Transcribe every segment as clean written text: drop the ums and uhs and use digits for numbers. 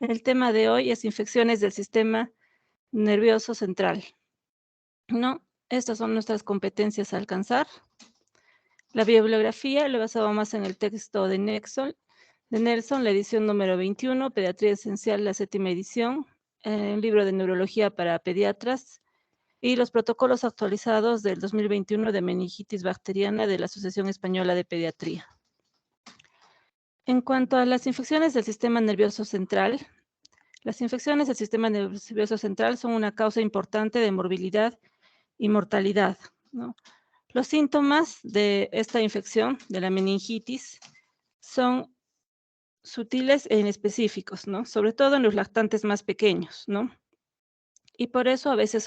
El tema de hoy es infecciones del sistema nervioso central, ¿no? Estas son nuestras competencias a alcanzar. La bibliografía lo he basado más en el texto de Nelson, la edición número 21, Pediatría Esencial, la 7ª edición, un libro de neurología para pediatras, y los protocolos actualizados del 2021 de meningitis bacteriana de la Asociación Española de Pediatría. En cuanto a las infecciones del sistema nervioso central, las infecciones del sistema nervioso central son una causa importante de morbilidad y mortalidad, ¿no? Los síntomas de esta infección, de la meningitis, son sutiles e inespecíficos, ¿no? Sobre todo en los lactantes más pequeños, ¿no? Y por eso a veces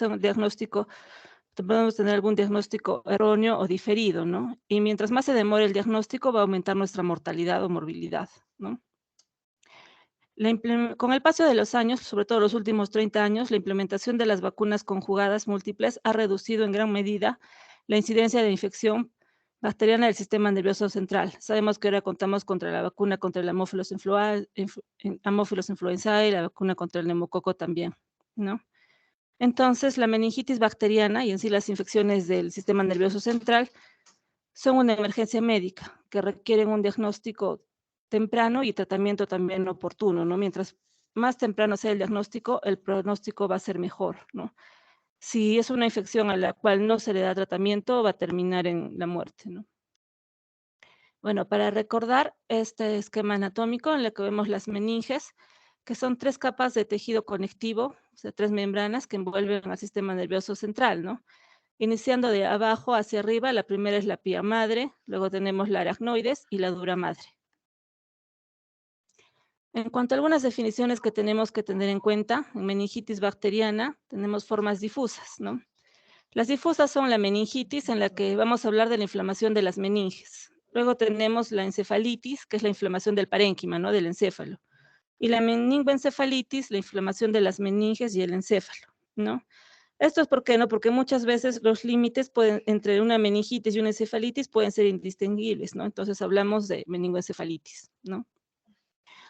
podemos tener algún diagnóstico erróneo o diferido, ¿no? Y mientras más se demore el diagnóstico, va a aumentar nuestra mortalidad o morbilidad, ¿no? Con el paso de los años, sobre todo los últimos 30 años, la implementación de las vacunas conjugadas múltiples ha reducido en gran medida la incidencia de infección bacteriana del sistema nervioso central. Sabemos que ahora contamos contra la vacuna contra el Haemophilus influenzae y la vacuna contra el neumococo también, ¿no? Entonces, la meningitis bacteriana y en sí las infecciones del sistema nervioso central son una emergencia médica que requieren un diagnóstico temprano y tratamiento también oportuno, ¿no? Mientras más temprano sea el diagnóstico, el pronóstico va a ser mejor, ¿no? Si es una infección a la cual no se le da tratamiento, va a terminar en la muerte, ¿no? Bueno, para recordar este esquema anatómico en el que vemos las meninges, que son 3 capas de tejido conectivo, o sea, 3 membranas que envuelven al sistema nervioso central, ¿no? Iniciando de abajo hacia arriba, la primera es la pía madre, luego tenemos la aracnoides y la dura madre. En cuanto a algunas definiciones que tenemos que tener en cuenta, en meningitis bacteriana tenemos formas difusas, ¿no? Las difusas son la meningitis, en la que vamos a hablar de la inflamación de las meninges. Luego tenemos la encefalitis, que es la inflamación del parénquima, ¿no? Del encéfalo. Y la meningoencefalitis, la inflamación de las meninges y el encéfalo, ¿no? Esto es ¿por qué no? Porque muchas veces los límites entre una meningitis y una encefalitis pueden ser indistinguibles, ¿no? Entonces hablamos de meningoencefalitis, ¿no?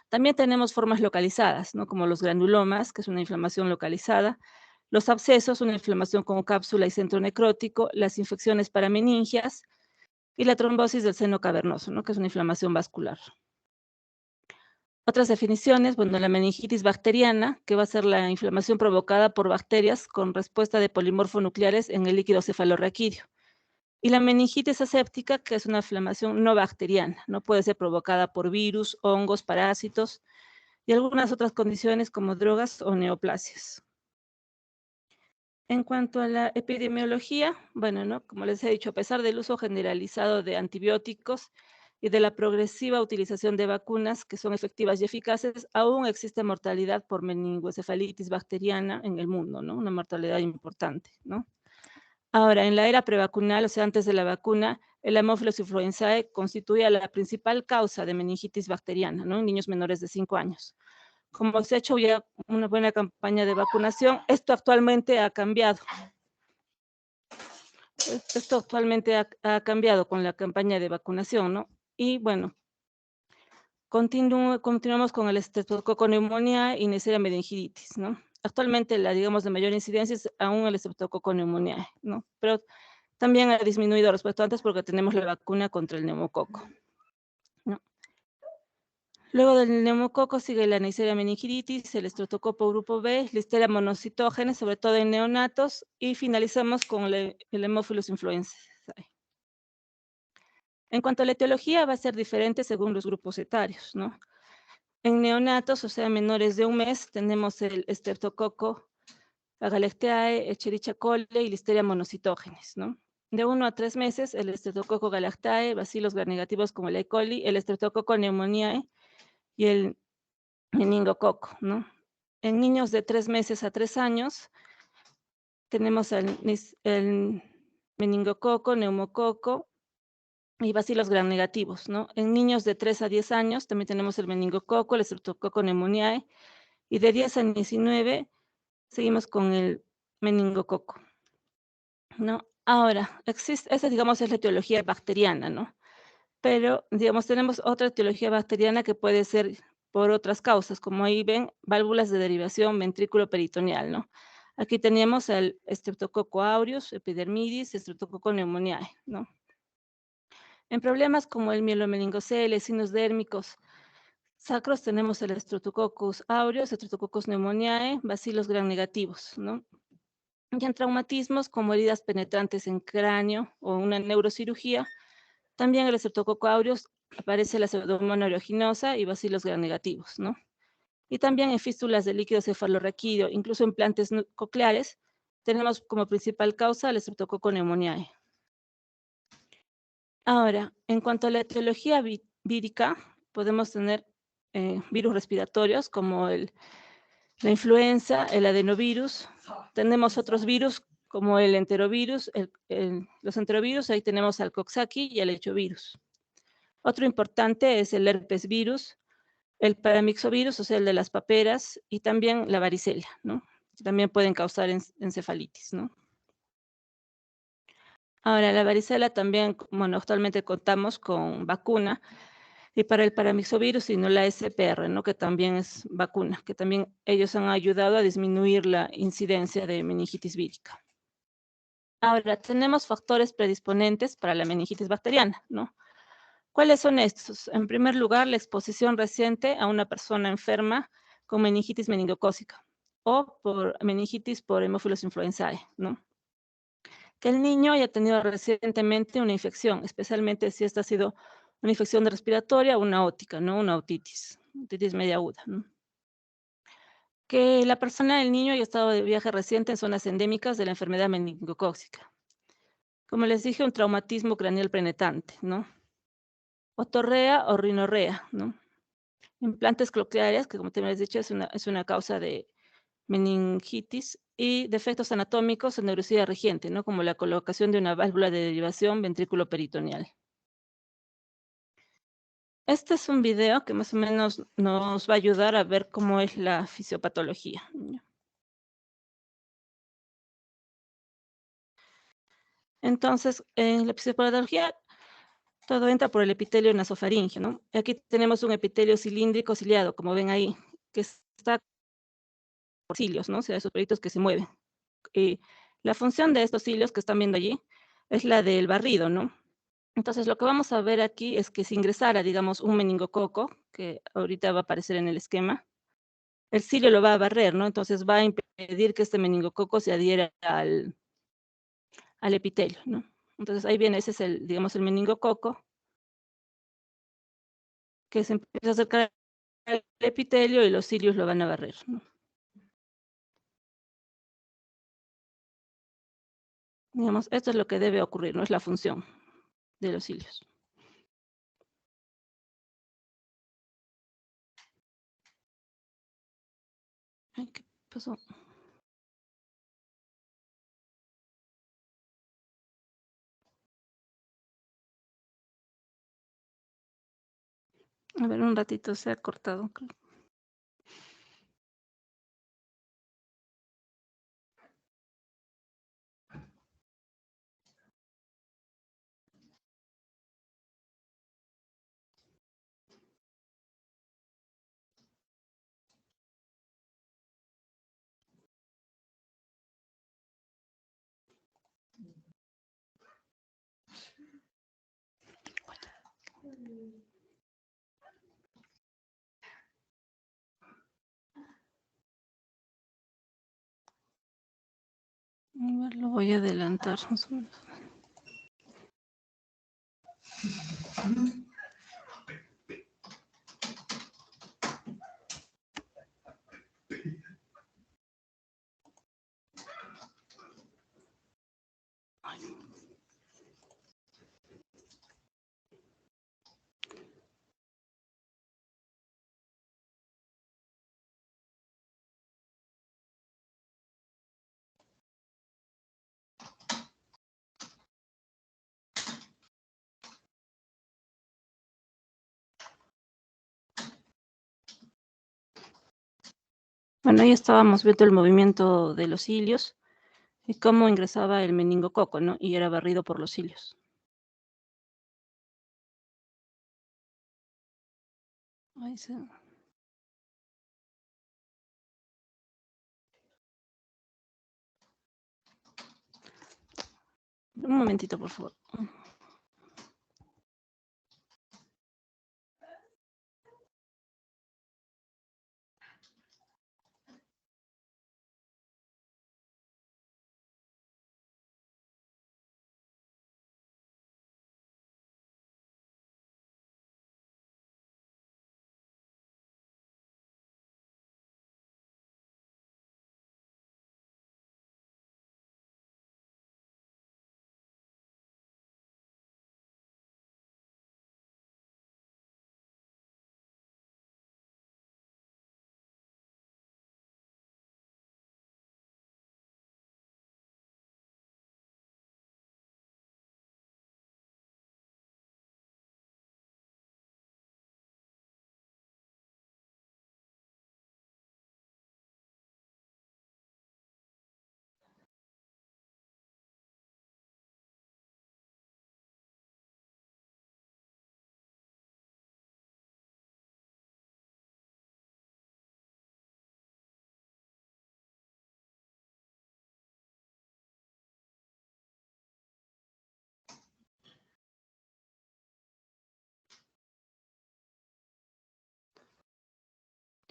También tenemos formas localizadas, ¿no? Como los granulomas, que es una inflamación localizada, los abscesos, una inflamación con cápsula y centro necrótico, las infecciones parameningias y la trombosis del seno cavernoso, ¿no? Que es una inflamación vascular. Otras definiciones, bueno, la meningitis bacteriana, que va a ser la inflamación provocada por bacterias con respuesta de polimorfonucleares en el líquido cefalorraquídeo. Y la meningitis aséptica, que es una inflamación no bacteriana, no puede ser provocada por virus, hongos, parásitos y algunas otras condiciones como drogas o neoplasias. En cuanto a la epidemiología, bueno, ¿no? Como les he dicho, a pesar del uso generalizado de antibióticos y de la progresiva utilización de vacunas que son efectivas y eficaces, aún existe mortalidad por meningoencefalitis bacteriana en el mundo, ¿no? Una mortalidad importante, ¿no? Ahora, en la era prevacunal, o sea, antes de la vacuna, el Haemophilus influenzae constituía la principal causa de meningitis bacteriana, ¿no? En niños menores de 5 años. Como se ha hecho ya una buena campaña de vacunación, esto actualmente ha cambiado. Esto actualmente ha cambiado con la campaña de vacunación, ¿no? Y bueno, continuamos con el Streptococcus pneumoniae y Neisseria meningitis, ¿no? Actualmente la, digamos, de mayor incidencia es aún el Streptococcus pneumoniae, ¿no? Pero también ha disminuido respecto a antes porque tenemos la vacuna contra el neumococo, ¿no? Luego del neumococo sigue la Neisseria meningitis, el estreptococo grupo B, Listeria monocitógenes, sobre todo en neonatos, y finalizamos con el Haemophilus influenzae. En cuanto a la etiología, va a ser diferente según los grupos etarios, ¿no? En neonatos, o sea, menores de 1 mes, tenemos el Streptococcus agalactiae, Escherichia coli y Listeria monocitógenes, ¿no? De 1 a 3 meses, el Streptococcus galactiae, bacilos gram-negativos como el E. coli, el Streptococcus pneumoniae y el meningococo, ¿no? En niños de 3 meses a 3 años, tenemos el meningococo, neumococo y bacilos gram-negativos, ¿no? En niños de 3 a 10 años también tenemos el meningococo, el Streptococcus pneumoniae, y de 10 a 19 seguimos con el meningococo, ¿no? Ahora, esa, digamos, es la etiología bacteriana, ¿no? Pero, digamos, tenemos otra etiología bacteriana que puede ser por otras causas, como ahí ven, válvulas de derivación ventrículo peritoneal, ¿no? Aquí teníamos el Streptococcus aureus, epidermidis, Streptococcus pneumoniae, ¿no? En problemas como el mielomeningocele, signos dérmicos sacros, tenemos el Streptococcus aureus, Streptococcus pneumoniae, bacilos gram negativos, ¿no? Y en traumatismos como heridas penetrantes en cráneo o una neurocirugía, también el Streptococcus aureus aparece la pseudomonas aeruginosa y bacilos gram negativos, ¿no? Y también en fístulas de líquido cefalorraquídeo, incluso en plantes cocleares, tenemos como principal causa el Streptococcus pneumoniae. Ahora, en cuanto a la etiología vírica, podemos tener virus respiratorios como la influenza, el adenovirus. Tenemos otros virus como el enterovirus, los enterovirus, ahí tenemos al Coxsackie y el hechovirus. Otro importante es el herpes virus, el paramyxovirus, o sea, el de las paperas, y también la varicela, ¿no? También pueden causar encefalitis, ¿no? Ahora, la varicela también, bueno, actualmente contamos con vacuna, y para el paramyxovirus, sino la SPR, ¿no? Que también es vacuna, que también ellos han ayudado a disminuir la incidencia de meningitis vírica. Ahora, tenemos factores predisponentes para la meningitis bacteriana, ¿no? ¿Cuáles son estos? En primer lugar, la exposición reciente a una persona enferma con meningitis meningocócica o por meningitis por Haemophilus influenzae, ¿no? Que el niño haya tenido recientemente una infección, especialmente si esta ha sido una infección respiratoria o una ótica, ¿no? Una otitis media aguda, ¿no? Que la persona, el niño, haya estado de viaje reciente en zonas endémicas de la enfermedad meningocócica. Como les dije, un traumatismo craneal penetrante, ¿no? Otorrea o rinorrea, ¿no? Implantes cocleares, que como te habías dicho, es una causa de meningitis, y defectos anatómicos en neurocirugía reciente, ¿no? Como la colocación de una válvula de derivación ventrículo peritoneal. Este es un video que más o menos nos va a ayudar a ver cómo es la fisiopatología. Entonces, en la fisiopatología, todo entra por el epitelio nasofaringeo, ¿no? Aquí tenemos un epitelio cilíndrico ciliado, como ven ahí, que está por cilios, ¿no? O sea, esos pelitos que se mueven. La función de estos cilios que están viendo allí es la del barrido, ¿no? Entonces, lo que vamos a ver aquí es que si ingresara, digamos, un meningococo, que ahorita va a aparecer en el esquema, el cilio lo va a barrer, ¿no? Entonces va a impedir que este meningococo se adhiera al epitelio, ¿no? Entonces ahí viene, ese es el, digamos, el meningococo, que se empieza a acercar al epitelio y los cilios lo van a barrer, ¿no? Digamos, esto es lo que debe ocurrir, no es la función de los cilios. Ay, ¿qué pasó? A ver, un ratito se ha cortado. A ver, lo voy a adelantar más o menos. Bueno, ahí estábamos viendo el movimiento de los cilios y cómo ingresaba el meningococo, ¿no? Y era barrido por los cilios. Ahí se... Un momentito, por favor.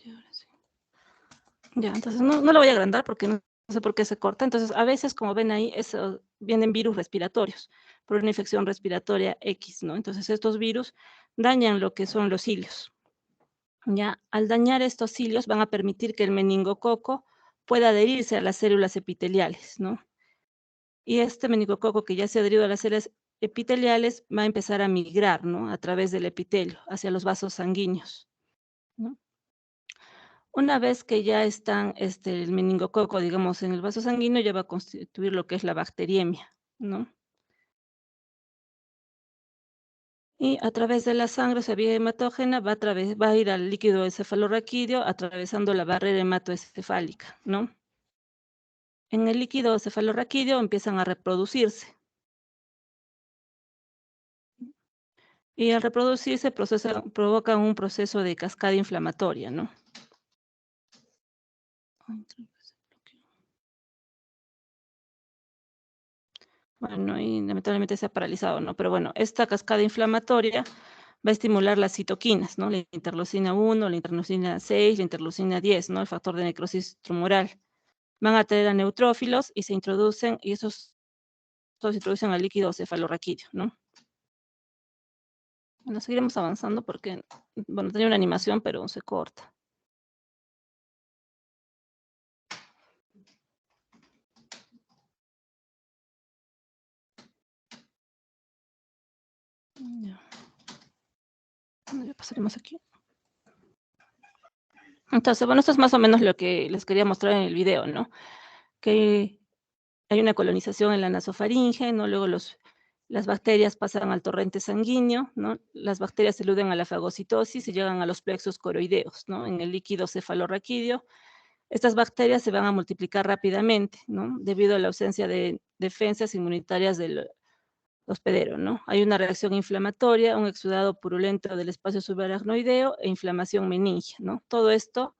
Y ahora sí. Ya, entonces no lo voy a agrandar porque no sé por qué se corta. Entonces, a veces, como ven ahí, vienen virus respiratorios por una infección respiratoria X, ¿no? Entonces, estos virus dañan lo que son los cilios. Ya, al dañar estos cilios van a permitir que el meningococo pueda adherirse a las células epiteliales, ¿no? Y este meningococo que ya se ha adherido a las células epiteliales va a empezar a migrar, ¿no? A través del epitelio hacia los vasos sanguíneos, ¿no? Una vez que ya están el meningococo, digamos, en el vaso sanguíneo, ya va a constituir lo que es la bacteriemia, ¿no? Y a través de la sangre, esa vía hematógena va a ir al líquido encefalorraquídeo atravesando la barrera hematoencefálica, ¿no? En el líquido cefalorraquídeo empiezan a reproducirse. Y al reproducirse provocan un proceso de cascada inflamatoria, ¿no? Bueno, y lamentablemente se ha paralizado, ¿no? Pero bueno, esta cascada inflamatoria va a estimular las citoquinas, ¿no? La interleucina 1, la interleucina 6, la interleucina 10, ¿no? El factor de necrosis tumoral. Van a atraer a neutrófilos y se introducen, y esos todos se introducen al líquido cefalorraquídeo, ¿no? Bueno, seguiremos avanzando porque, bueno, tenía una animación, pero se corta. Ya. Bueno, ya pasaremos aquí. Entonces, bueno, esto es más o menos lo que les quería mostrar en el video, ¿no? Que hay una colonización en la nasofaringe, ¿no? Luego las bacterias pasan al torrente sanguíneo, ¿no? Las bacterias eluden a la fagocitosis y llegan a los plexos coroideos, ¿no? En el líquido cefalorraquídeo. Estas bacterias se van a multiplicar rápidamente, ¿no? Debido a la ausencia de defensas inmunitarias del hospedero, ¿no? Hay una reacción inflamatoria, un exudado purulento del espacio subaracnoideo e inflamación meningia, ¿no? Todo esto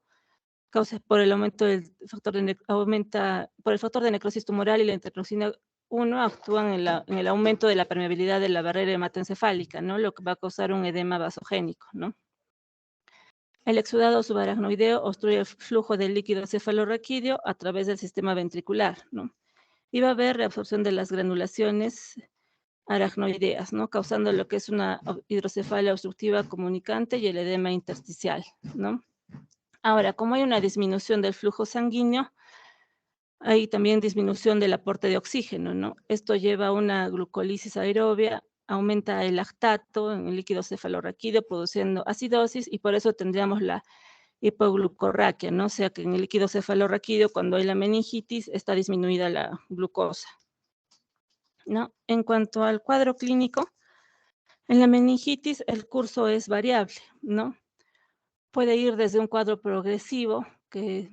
causa por el aumento del factor de por el factor de necrosis tumoral y la interleucina 1 actúan en el aumento de la permeabilidad de la barrera hematoencefálica, ¿no? Lo que va a causar un edema vasogénico, ¿no? El exudado subaracnoideo obstruye el flujo del líquido cefalorraquídeo a través del sistema ventricular, ¿no? Y va a haber reabsorción de las granulaciones aracnoideas, ¿no? Causando lo que es una hidrocefalia obstructiva comunicante y el edema intersticial, ¿no? Ahora, como hay una disminución del flujo sanguíneo, hay también disminución del aporte de oxígeno, ¿no? Esto lleva a una glucólisis aerobia, aumenta el lactato en el líquido cefalorraquídeo, produciendo acidosis, y por eso tendríamos la hipoglucorraquia, ¿no? O sea que en el líquido cefalorraquídeo, cuando hay la meningitis, está disminuida la glucosa, ¿no? En cuanto al cuadro clínico, en la meningitis el curso es variable, ¿no? Puede ir desde un cuadro progresivo, que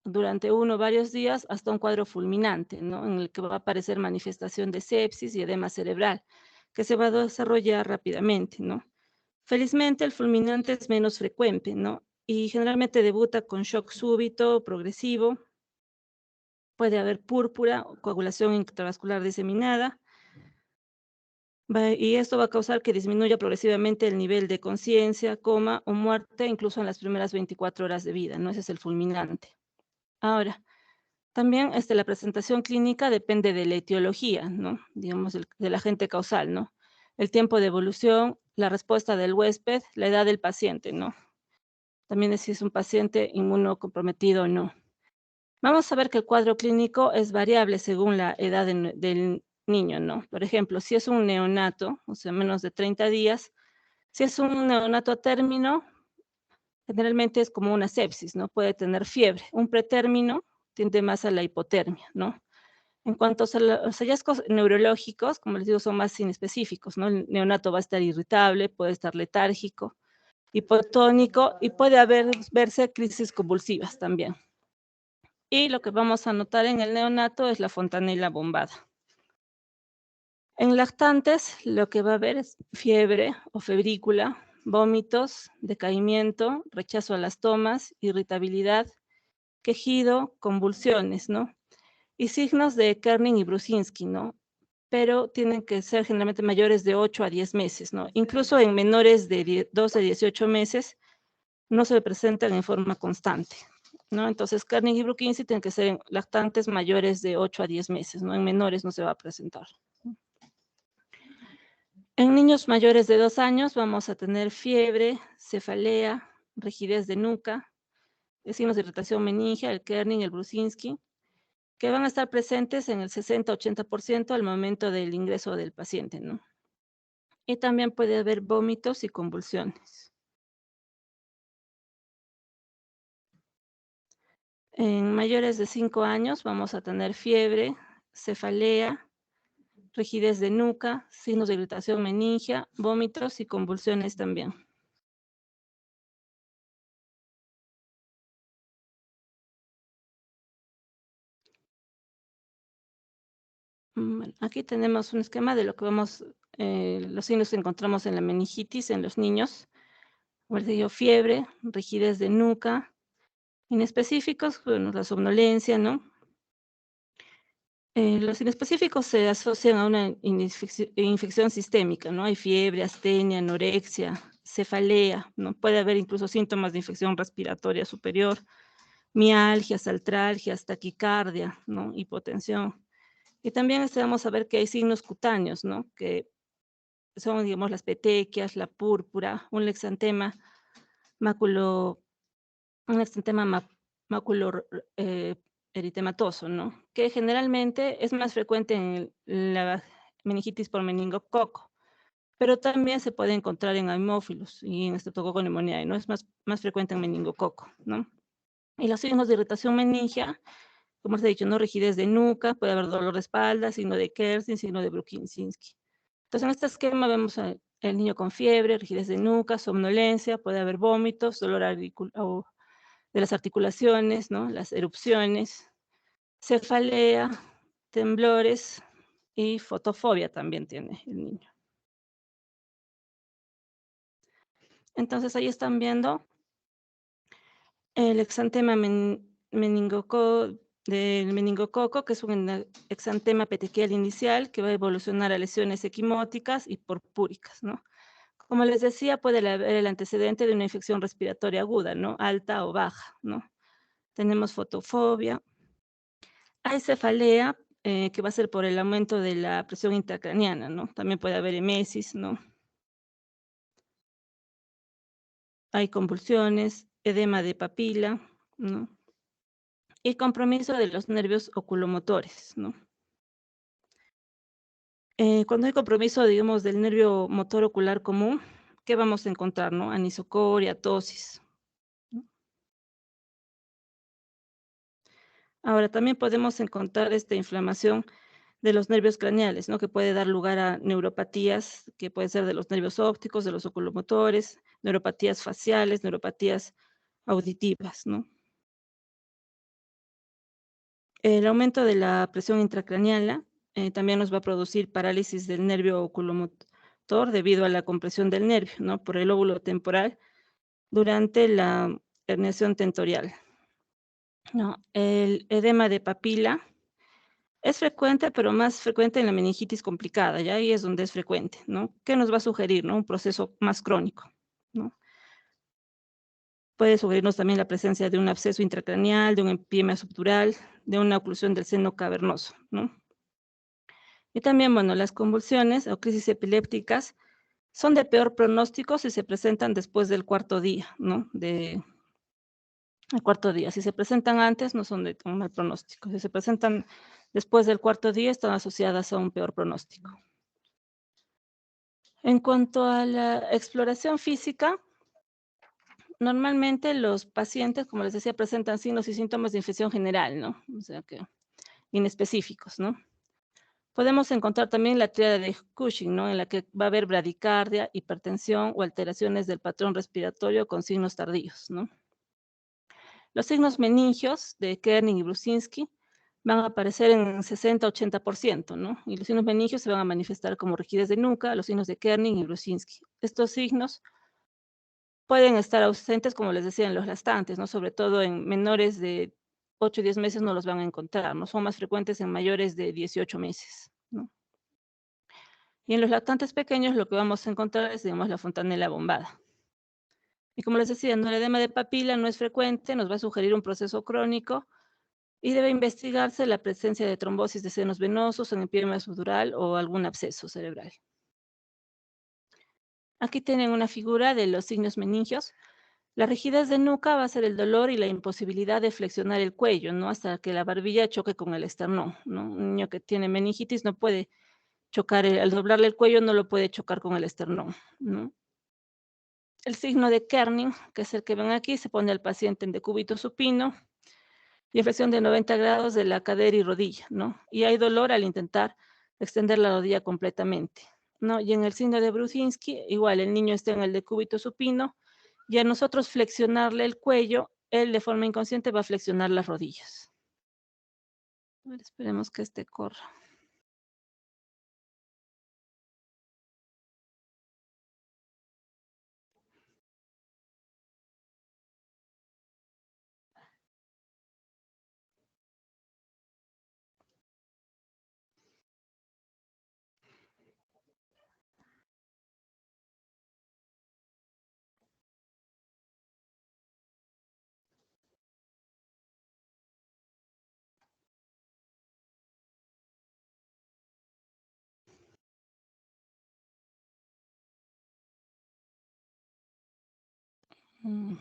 durante uno o varios días, hasta un cuadro fulminante, ¿no? En el que va a aparecer manifestación de sepsis y edema cerebral, que se va a desarrollar rápidamente, ¿no? Felizmente, el fulminante es menos frecuente, ¿no? Y generalmente debuta con shock súbito, progresivo, puede haber púrpura o coagulación intravascular diseminada, y esto va a causar que disminuya progresivamente el nivel de conciencia, coma o muerte, incluso en las primeras 24 horas de vida, ¿no? Ese es el fulminante. Ahora, también la presentación clínica depende de la etiología, ¿no? Digamos, del agente causal, ¿no? El tiempo de evolución, la respuesta del huésped, la edad del paciente, ¿no? También es si es un paciente inmunocomprometido o no. Vamos a ver que el cuadro clínico es variable según la edad del niño, ¿no? Por ejemplo, si es un neonato, o sea, menos de 30 días, si es un neonato a término, generalmente es como una sepsis, ¿no? Puede tener fiebre. Un pretérmino tiende más a la hipotermia, ¿no? En cuanto a los hallazgos neurológicos, como les digo, son más inespecíficos, ¿no? El neonato va a estar irritable, puede estar letárgico, hipotónico y puede verse crisis convulsivas también. Y lo que vamos a notar en el neonato es la fontanela bombada. En lactantes, lo que va a haber es fiebre o febrícula, vómitos, decaimiento, rechazo a las tomas, irritabilidad, quejido, convulsiones, ¿no? Y signos de Kerning y Brusinski, ¿no? Pero tienen que ser generalmente mayores de 8 a 10 meses, ¿no? Incluso en menores de 12 a 18 meses no se presentan en forma constante, ¿no? Entonces, Kerning y Brusinski tienen que ser en lactantes mayores de 8 a 10 meses, ¿no? En menores no se va a presentar. En niños mayores de 2 años vamos a tener fiebre, cefalea, rigidez de nuca, signos de irritación meningia, el Kerning, el Brusinski, que van a estar presentes en el 60-80% al momento del ingreso del paciente, ¿no? Y también puede haber vómitos y convulsiones. En mayores de 5 años vamos a tener fiebre, cefalea, rigidez de nuca, signos de irritación meningia, vómitos y convulsiones también. Bueno, aquí tenemos un esquema de lo que vamos, los signos que encontramos en la meningitis en los niños. Como les digo, fiebre, rigidez de nuca, inespecíficos, bueno, la somnolencia, ¿no? Los inespecíficos se asocian a una infección sistémica, ¿no? Hay fiebre, astenia, anorexia, cefalea, ¿no? Puede haber incluso síntomas de infección respiratoria superior, mialgias, artralgias, taquicardia, ¿no? Hipotensión. Y también vamos a ver que hay signos cutáneos, ¿no? Que son, digamos, las petequias, la púrpura, un exantema maculo maculo eritematoso, ¿no? Que generalmente es más frecuente en la meningitis por meningococo, pero también se puede encontrar en haemófilos y en Streptococcus pneumoniae, ¿no? Es más frecuente en meningococo, ¿no? Y los signos de irritación meningia, como les he dicho, ¿no? Rigidez de nuca, puede haber dolor de espalda, signo de Kerstin, signo de Brukinsinski. Entonces, en este esquema vemos al niño con fiebre, rigidez de nuca, somnolencia, puede haber vómitos, dolor de las articulaciones, ¿no? Las erupciones, cefalea, temblores y fotofobia también tiene el niño. Entonces, ahí están viendo el exantema del meningococo, que es un exantema petequial inicial que va a evolucionar a lesiones equimóticas y purpúricas, ¿no? Como les decía, puede haber el antecedente de una infección respiratoria aguda, ¿no? Alta o baja, ¿no? Tenemos fotofobia. Hay cefalea, que va a ser por el aumento de la presión intracraniana, ¿no? También puede haber emesis, ¿no? Hay convulsiones, edema de papila, ¿no? Y compromiso de los nervios oculomotores, ¿no? Cuando hay compromiso, digamos, del nervio motor ocular común, ¿qué vamos a encontrar, no? Anisocoria, tosis, ¿no? Ahora, también podemos encontrar esta inflamación de los nervios craneales, ¿no? Que puede dar lugar a neuropatías, que pueden ser de los nervios ópticos, de los oculomotores, neuropatías faciales, neuropatías auditivas, ¿no? El aumento de la presión intracraneal también nos va a producir parálisis del nervio oculomotor debido a la compresión del nervio, ¿no? Por el lóbulo temporal durante la herniación tentorial, ¿no? El edema de papila Es frecuente, pero más frecuente en la meningitis complicada, ya ahí es donde es frecuente, ¿no? ¿Qué nos va a sugerir, no? Un proceso más crónico, ¿no? Puede sugerirnos también la presencia de un absceso intracraneal, de un empiema subdural, de una oclusión del seno cavernoso, ¿no? Y también, bueno, las convulsiones o crisis epilépticas son de peor pronóstico si se presentan después del cuarto día, ¿no? El cuarto día. Si se presentan antes, no son de un mal pronóstico. Si se presentan después del cuarto día, están asociadas a un peor pronóstico. En cuanto a la exploración física, normalmente los pacientes, como les decía, presentan signos y síntomas de infección general, ¿no? O sea que inespecíficos, ¿no? Podemos encontrar también la tríada de Cushing, ¿no? En la que va a haber bradicardia, hipertensión o alteraciones del patrón respiratorio con signos tardíos, ¿no? Los signos meningios de Kerning y Brusinski van a aparecer en 60-80%, ¿no? Y los signos meningios se van a manifestar como rigidez de nuca, los signos de Kerning y Brusinski. Estos signos pueden estar ausentes, como les decía, en los lactantes, ¿no? Sobre todo en menores de 8 y 10 meses no los van a encontrar, ¿no? Son más frecuentes en mayores de 18 meses, ¿no? Y en los lactantes pequeños lo que vamos a encontrar es, digamos, la fontanela bombada. Y como les decía, ¿no? El edema de papila no es frecuente, nos va a sugerir un proceso crónico y debe investigarse la presencia de trombosis de senos venosos, en empiema subdural o algún absceso cerebral. Aquí tienen una figura de los signos meningios. La rigidez de nuca va a ser el dolor y la imposibilidad de flexionar el cuello, ¿no? Hasta que la barbilla choque con el esternón, ¿no? Un niño que tiene meningitis no puede chocar, al doblarle el cuello no lo puede chocar con el esternón, ¿no? El signo de Kerning, que es el que ven aquí, se pone al paciente en decúbito supino y en flexión de 90 grados de la cadera y rodilla, ¿no? Y hay dolor al intentar extender la rodilla completamente, ¿no? Y en el signo de Brusinski, igual el niño está en el decúbito supino y a nosotros flexionarle el cuello, él de forma inconsciente va a flexionar las rodillas. A ver, esperemos que este corra. Mm.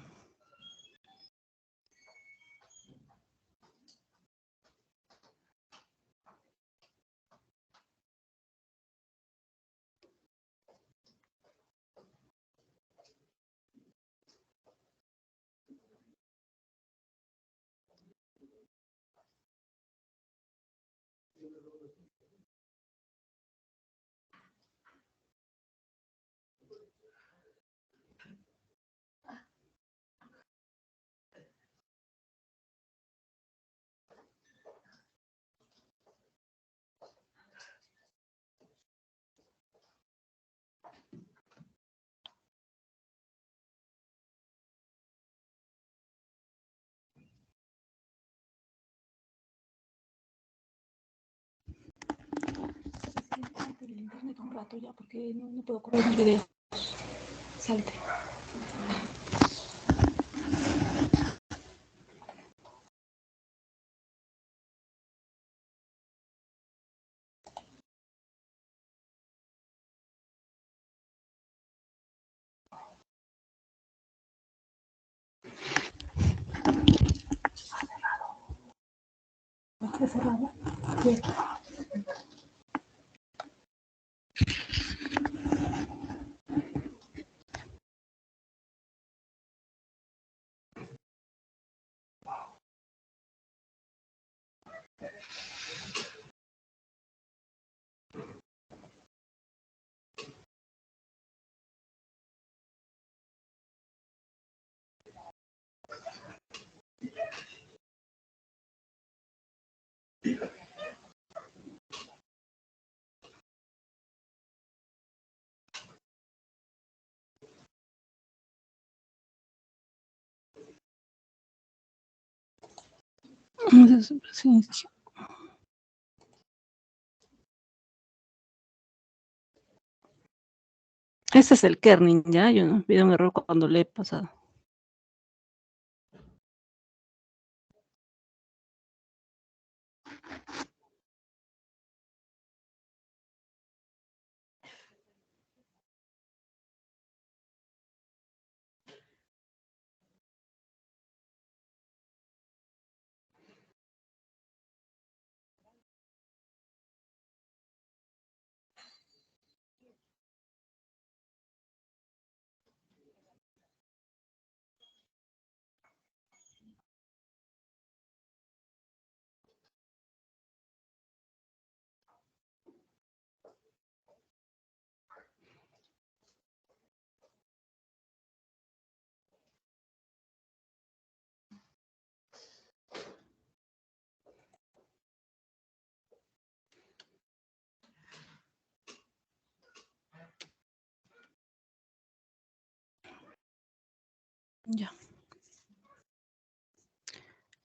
Un rato ya porque no puedo correr el video. Salte. ¿Está cerrado? Sí. Sí. Ese es el kerning, ¿ya? Yo no vi un error cuando le he pasado. Ya.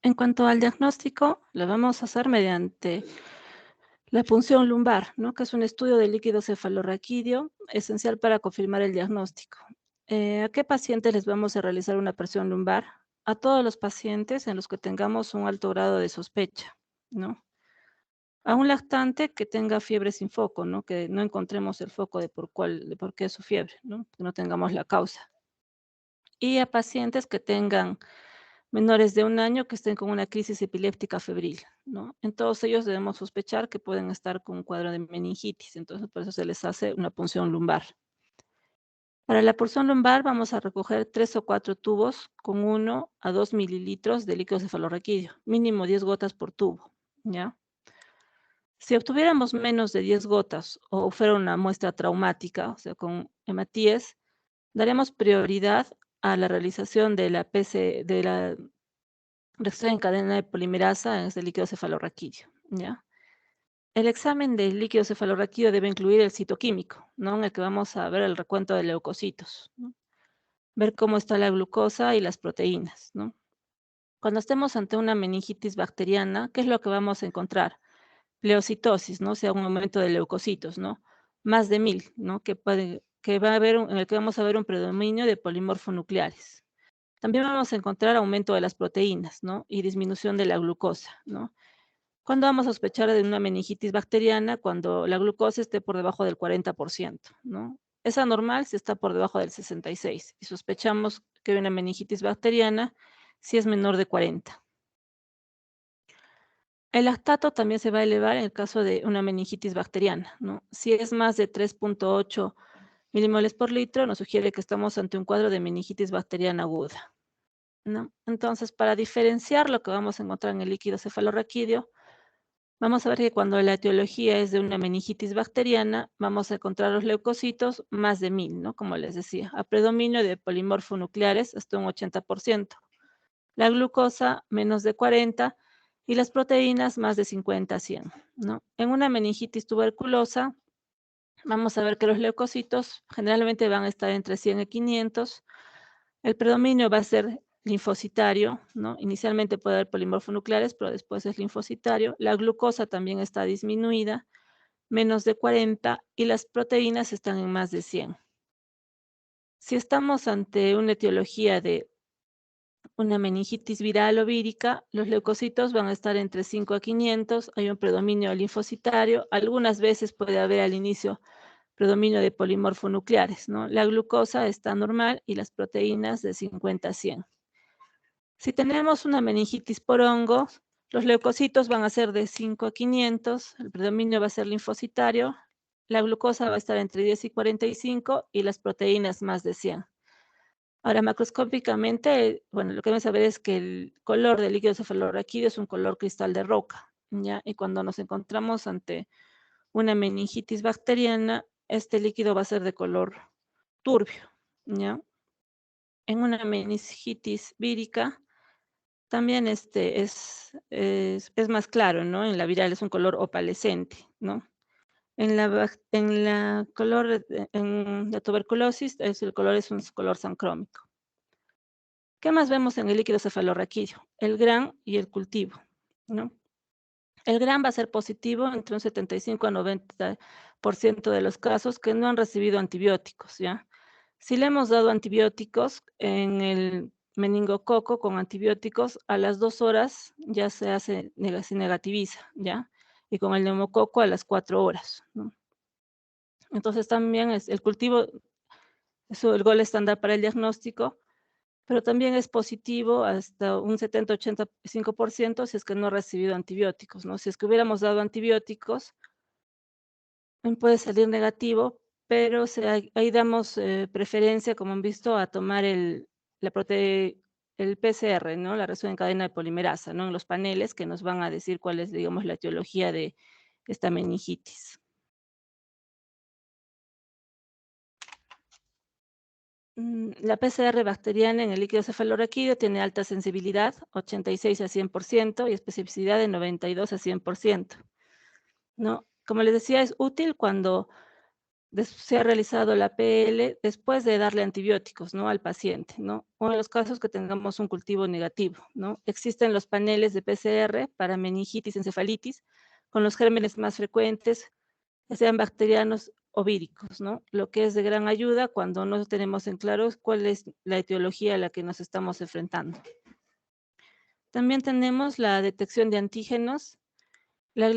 En cuanto al diagnóstico, lo vamos a hacer mediante la punción lumbar, ¿no? Que es un estudio del líquido cefalorraquídeo esencial para confirmar el diagnóstico. ¿A qué pacientes les vamos a realizar una presión lumbar? A todos los pacientes en los que tengamos un alto grado de sospecha, ¿no? A un lactante que tenga fiebre sin foco, ¿no? Que no encontremos el foco de por qué es su fiebre, ¿no? Que no tengamos la causa. Y a pacientes que tengan menores de 1 año que estén con una crisis epiléptica febril, ¿no? En todos ellos debemos sospechar que pueden estar con un cuadro de meningitis, entonces por eso se les hace una punción lumbar. Para la punción lumbar vamos a recoger 3 o 4 tubos con 1 a 2 mililitros de líquido cefalorraquídeo, mínimo 10 gotas por tubo, ¿ya? Si obtuviéramos menos de 10 gotas o fuera una muestra traumática, o sea, con hematíes, daremos prioridad a la realización de la reacción en cadena de polimerasa en este líquido cefalorraquídeo, ¿ya? El examen del líquido cefalorraquídeo debe incluir el citoquímico, ¿no? En el que vamos a ver el recuento de leucocitos, ¿no? Ver cómo está la glucosa y las proteínas, ¿no? Cuando estemos ante una meningitis bacteriana, ¿qué es lo que vamos a encontrar? Pleocitosis, ¿no? O sea, un aumento de leucocitos, ¿no? Más de 1000, ¿no? Que va a haber en el que vamos a ver un predominio de polimorfonucleares. También vamos a encontrar aumento de las proteínas, ¿no? Y disminución de la glucosa, ¿no? ¿Cuándo vamos a sospechar de una meningitis bacteriana? Cuando la glucosa esté por debajo del 40%, ¿no? Es anormal si está por debajo del 66 y sospechamos que hay una meningitis bacteriana si es menor de 40. El lactato también se va a elevar en el caso de una meningitis bacteriana, ¿no? Si es más de 3.8 milimoles por litro, nos sugiere que estamos ante un cuadro de meningitis bacteriana aguda, ¿no? Entonces, para diferenciar lo que vamos a encontrar en el líquido cefalorraquídeo, vamos a ver que cuando la etiología es de una meningitis bacteriana, vamos a encontrar los leucocitos más de 1000, ¿no? Como les decía, a predominio de polimorfonucleares hasta un 80%. La glucosa menos de 40 y las proteínas más de 50 a 100, ¿no? En una meningitis tuberculosa, vamos a ver que los leucocitos generalmente van a estar entre 100 y 500. El predominio va a ser linfocitario, ¿no? Inicialmente puede haber polimorfonucleares, pero después es linfocitario. La glucosa también está disminuida, menos de 40, y las proteínas están en más de 100. Si estamos ante una etiología de una meningitis viral o vírica, los leucocitos van a estar entre 5 a 500, hay un predominio linfocitario, algunas veces puede haber al inicio predominio de polimorfonucleares, ¿no? La glucosa está normal y las proteínas de 50 a 100. Si tenemos una meningitis por hongo, los leucocitos van a ser de 5 a 500, el predominio va a ser linfocitario, la glucosa va a estar entre 10 y 45 y las proteínas más de 100. Ahora, macroscópicamente, bueno, lo que debemos saber es que el color del líquido cefalorraquídeo es un color cristal de roca, ¿ya? Y cuando nos encontramos ante una meningitis bacteriana, este líquido va a ser de color turbio, ¿ya? En una meningitis vírica, también es más claro, ¿no? En la viral es un color opalescente, ¿no? En la tuberculosis, el color es un color sancrómico. ¿Qué más vemos en el líquido cefalorraquídeo? El gran y el cultivo, ¿no? El GRAM va a ser positivo entre un 75 a 90% de los casos que no han recibido antibióticos, ¿ya? Si le hemos dado antibióticos en el meningococo con antibióticos, a las 2 horas ya se negativiza, ¿ya? Y con el neumococo a las 4 horas, ¿no? Entonces también es el cultivo, es el gol estándar para el diagnóstico, pero también es positivo hasta un 70-85% si es que no ha recibido antibióticos, ¿no? Si es que hubiéramos dado antibióticos, puede salir negativo, pero ahí damos preferencia, como han visto, a tomar el PCR, ¿no? La reacción en cadena de polimerasa, ¿no? En los paneles que nos van a decir cuál es, digamos, la etiología de esta meningitis. La PCR bacteriana en el líquido cefalorraquídeo tiene alta sensibilidad, 86 a 100%, y especificidad de 92 a 100%, ¿no? Como les decía, es útil cuando se ha realizado la PL después de darle antibióticos, ¿no? Al paciente, ¿no? O en los casos que tengamos un cultivo negativo, ¿no? Existen los paneles de PCR para meningitis, encefalitis, con los gérmenes más frecuentes, que sean bacterianos o víricos, ¿no? Lo que es de gran ayuda cuando no tenemos en claro cuál es la etiología a la que nos estamos enfrentando. También tenemos la detección de antígenos. La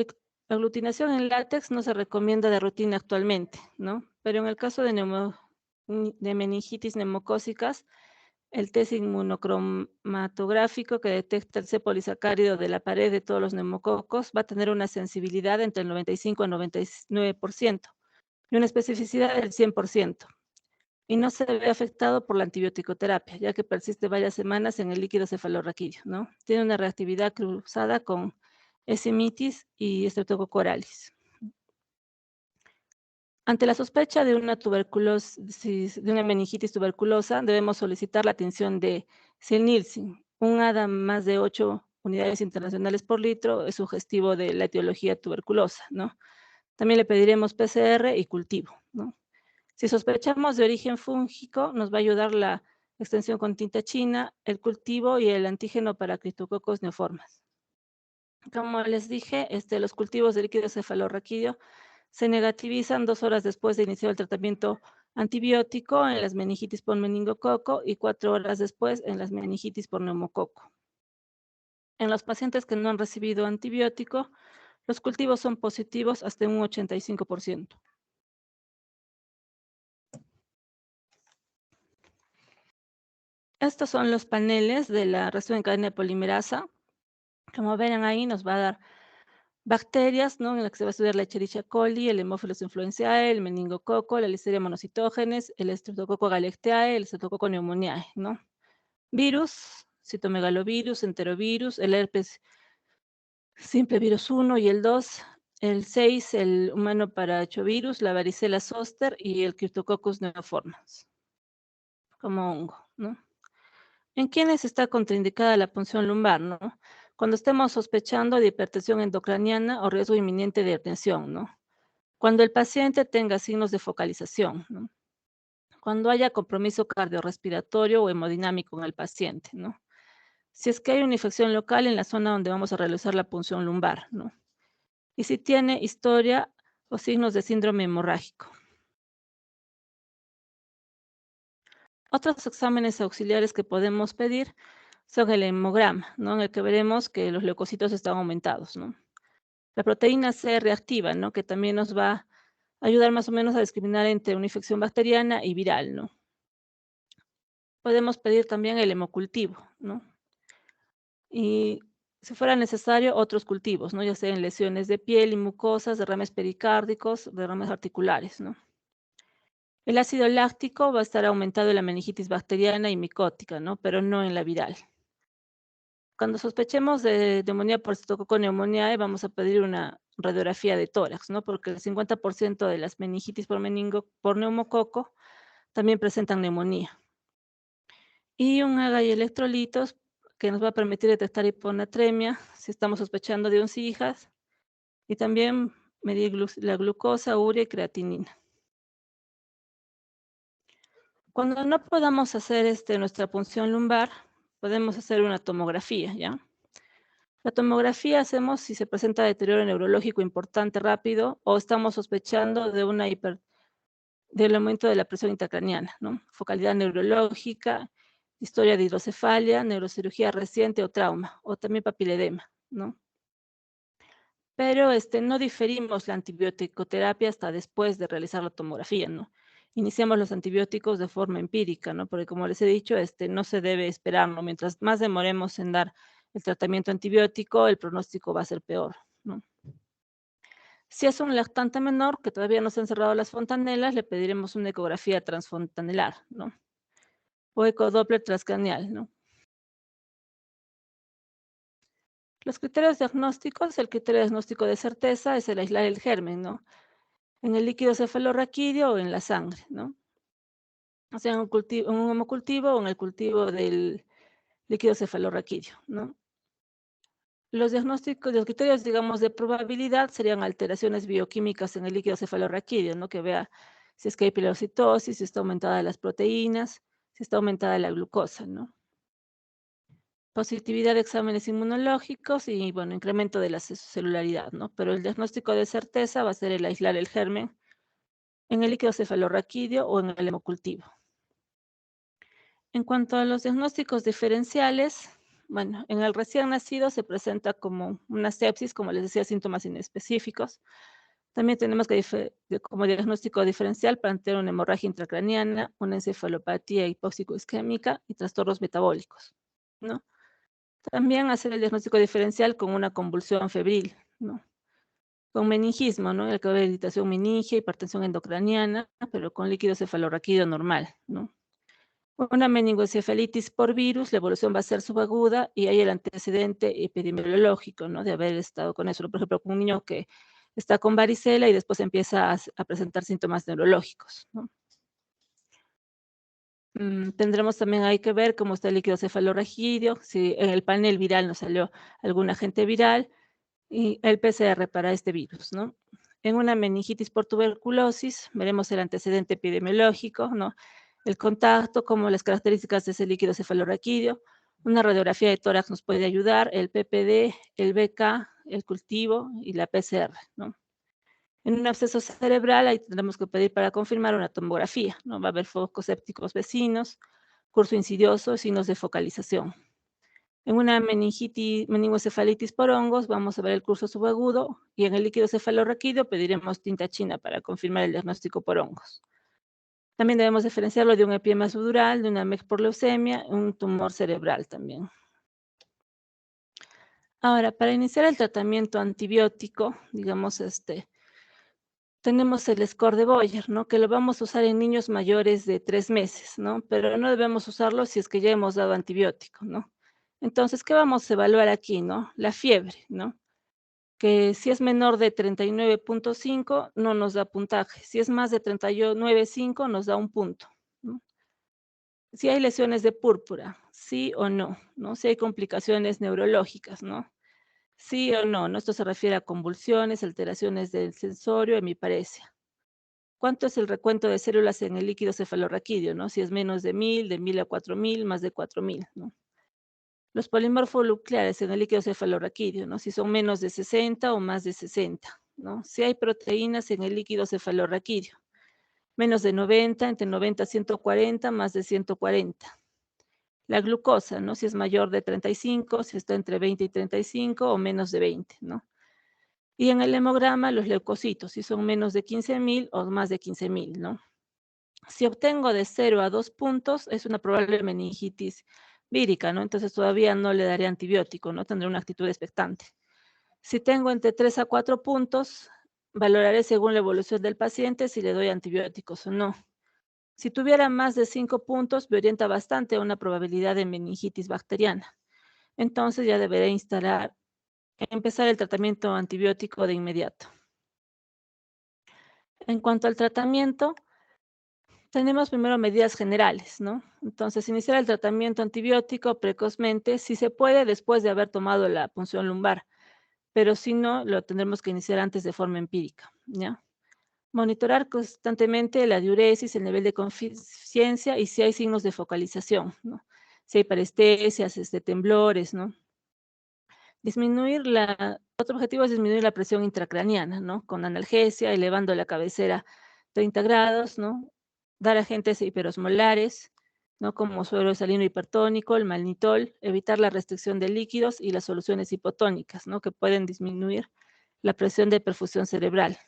aglutinación en látex no se recomienda de rutina actualmente, ¿no? Pero en el caso de meningitis neumocócicas, el test inmunocromatográfico que detecta el C polisacárido de la pared de todos los neumococos va a tener una sensibilidad entre el 95 a 99% y una especificidad del 100%. Y no se ve afectado por la antibioticoterapia, ya que persiste varias semanas en el líquido cefalorraquídeo, ¿no? Tiene una reactividad cruzada con Echinnitis y Streptococcus aureus. Ante la sospecha de una meningitis tuberculosa, debemos solicitar la atención de Silnilsin. Un ADA más de 8 unidades internacionales por litro es sugestivo de la etiología tuberculosa, ¿no? También le pediremos PCR y cultivo, ¿no? Si sospechamos de origen fúngico, nos va a ayudar la extensión con tinta china, el cultivo y el antígeno para Cryptococcus neoformas. Como les dije, los cultivos de líquido cefalorraquídeo se negativizan 2 horas después de iniciar el tratamiento antibiótico en las meningitis por meningococo y 4 horas después en las meningitis por neumococo. En los pacientes que no han recibido antibiótico, los cultivos son positivos hasta un 85%. Estos son los paneles de la reacción en cadena de polimerasa. Como ven ahí, nos va a dar bacterias, ¿no? En la que se va a estudiar la Escherichia coli, el Haemophilus influenzae, el meningococo, la Listeria monocytogenes, el Streptococcus galeaceae, el Streptococcus pneumoniae, ¿no? Virus, citomegalovirus, enterovirus, el herpes simple virus 1 y el 2, el 6, el humano parachovirus, la varicela zoster y el Cryptococcus neoformans, como hongo, ¿no? ¿En quiénes está contraindicada la punción lumbar, no? Cuando estemos sospechando de hipertensión endocraniana o riesgo inminente de hipertensión, ¿no? Cuando el paciente tenga signos de focalización, ¿no? Cuando haya compromiso cardiorrespiratorio o hemodinámico en el paciente, ¿no? Si es que hay una infección local en la zona donde vamos a realizar la punción lumbar, ¿no? Y si tiene historia o signos de síndrome hemorrágico. Otros exámenes auxiliares que podemos pedir son el hemograma, ¿no? En el que veremos que los leucocitos están aumentados, ¿no? La proteína C reactiva, ¿no? Que también nos va a ayudar más o menos a discriminar entre una infección bacteriana y viral, ¿no? Podemos pedir también el hemocultivo, ¿no? Y si fuera necesario, otros cultivos, ¿no? Ya sean lesiones de piel y mucosas, derrames pericárdicos, derrames articulares, ¿no? El ácido láctico va a estar aumentado en la meningitis bacteriana y micótica, ¿no? Pero no en la viral. Cuando sospechemos de neumonía por Streptococcus pneumoniae, vamos a pedir una radiografía de tórax, ¿no? Porque el 50% de las meningitis por neumococo también presentan neumonía. Y un AGA y electrolitos que nos va a permitir detectar hiponatremia si estamos sospechando de oncijas y también medir la glucosa, urea y creatinina. Cuando no podamos hacer nuestra punción lumbar, podemos hacer una tomografía, ¿ya? La tomografía hacemos si se presenta deterioro neurológico importante, rápido, o estamos sospechando de del aumento de la presión intracraneana, ¿no? Focalidad neurológica, historia de hidrocefalia, neurocirugía reciente o trauma, o también papiledema, ¿no? Pero no diferimos la antibiótico-terapia hasta después de realizar la tomografía, ¿no? Iniciamos los antibióticos de forma empírica, ¿no? Porque como les he dicho, no se debe esperar, ¿no? Mientras más demoremos en dar el tratamiento antibiótico, el pronóstico va a ser peor, ¿no? Si es un lactante menor que todavía no se han cerrado las fontanelas, le pediremos una ecografía transfontanelar, ¿no? O ecodoppler transcranial, ¿no? Los criterios diagnósticos, el criterio diagnóstico de certeza es el aislar el germen, ¿no? En el líquido cefalorraquídeo o en la sangre, ¿no? O sea, en un hemocultivo o en el cultivo del líquido cefalorraquídeo, ¿no? Los diagnósticos, los criterios, digamos, de probabilidad serían alteraciones bioquímicas en el líquido cefalorraquídeo, ¿no? Que vea si es que hay pilositosis, si está aumentada las proteínas, si está aumentada la glucosa, ¿no? Positividad de exámenes inmunológicos y, bueno, incremento de la celularidad, ¿no? Pero el diagnóstico de certeza va a ser el aislar el germen en el líquido cefalorraquídeo o en el hemocultivo. En cuanto a los diagnósticos diferenciales, bueno, en el recién nacido se presenta como una sepsis, como les decía, síntomas inespecíficos. También tenemos que, como diagnóstico diferencial, plantear una hemorragia intracraneana, una encefalopatía hipóxico-isquémica y trastornos metabólicos, ¿no? También hacer el diagnóstico diferencial con una convulsión febril, ¿no? Con meningismo, ¿no? En el que va a haber irritación meningia, hipertensión endocraniana, pero con líquido cefalorraquídeo normal, ¿no? Una meningoencefalitis por virus, la evolución va a ser subaguda y hay el antecedente epidemiológico, ¿no? De haber estado con eso. Por ejemplo, con un niño que está con varicela y después empieza a presentar síntomas neurológicos, ¿no? Tendremos también hay que ver cómo está el líquido cefalorraquídeo, si en el panel viral nos salió algún agente viral y el PCR para este virus, ¿no? En una meningitis por tuberculosis veremos el antecedente epidemiológico, ¿no? El contacto, como las características de ese líquido cefalorraquídeo. Una radiografía de tórax nos puede ayudar, el PPD, el BK, el cultivo y la PCR, ¿no? En un absceso cerebral, ahí tendremos que pedir para confirmar una tomografía, ¿no? Va a haber focos sépticos vecinos, curso insidioso, signos de focalización. En una meningoencefalitis por hongos, vamos a ver el curso subagudo y en el líquido cefalorraquídeo pediremos tinta china para confirmar el diagnóstico por hongos. También debemos diferenciarlo de un epiema subdural, de una MEC por leucemia, un tumor cerebral también. Ahora, para iniciar el tratamiento antibiótico, digamos, tenemos el score de Boyer, ¿no? Que lo vamos a usar en niños mayores de 3 meses, ¿no? Pero no debemos usarlo si es que ya hemos dado antibiótico, ¿no? Entonces, ¿qué vamos a evaluar aquí, no? La fiebre, ¿no? Que si es menor de 39.5 no nos da puntaje, si es más de 39.5 nos da 1 punto, ¿no? Si hay lesiones de púrpura, sí o no, ¿no? Si hay complicaciones neurológicas, ¿no? Sí o no, ¿no? Esto se refiere a convulsiones, alteraciones del sensorio, hemiparesia. ¿Cuánto es el recuento de células en el líquido cefalorraquídeo, no? Si es menos de 1000, de 1000 a 4000, más de 4000, ¿no? Los polimorfonucleares en el líquido cefalorraquídeo, ¿no? Si son menos de 60 o más de 60, ¿no? Si hay proteínas en el líquido cefalorraquídeo, menos de 90, entre 90 a 140, más de 140. La glucosa, ¿no? Si es mayor de 35, si está entre 20 y 35 o menos de 20, ¿no? Y en el hemograma, los leucocitos, si son menos de 15.000 o más de 15.000, ¿no? Si obtengo de 0 a 2 puntos, es una probable meningitis vírica, ¿no? Entonces todavía no le daré antibiótico, ¿no? Tendré una actitud expectante. Si tengo entre 3 a 4 puntos, valoraré según la evolución del paciente si le doy antibióticos o no. Si tuviera más de 5 puntos, me orienta bastante a una probabilidad de meningitis bacteriana. Entonces ya deberé empezar el tratamiento antibiótico de inmediato. En cuanto al tratamiento, tenemos primero medidas generales, ¿no? Entonces, iniciar el tratamiento antibiótico precozmente, si se puede, después de haber tomado la punción lumbar, pero si no, lo tendremos que iniciar antes de forma empírica, ¿ya? Monitorar constantemente la diuresis, el nivel de conciencia y si hay signos de focalización, ¿no? Si hay parestesias, temblores, ¿no? Otro objetivo es disminuir la presión intracraneana, ¿no? Con analgesia, elevando la cabecera 30 grados, ¿no? Dar agentes hiperosmolares, ¿no? Como suero salino hipertónico, el malnitol, evitar la restricción de líquidos y las soluciones hipotónicas, ¿no? Que pueden disminuir la presión de perfusión cerebral.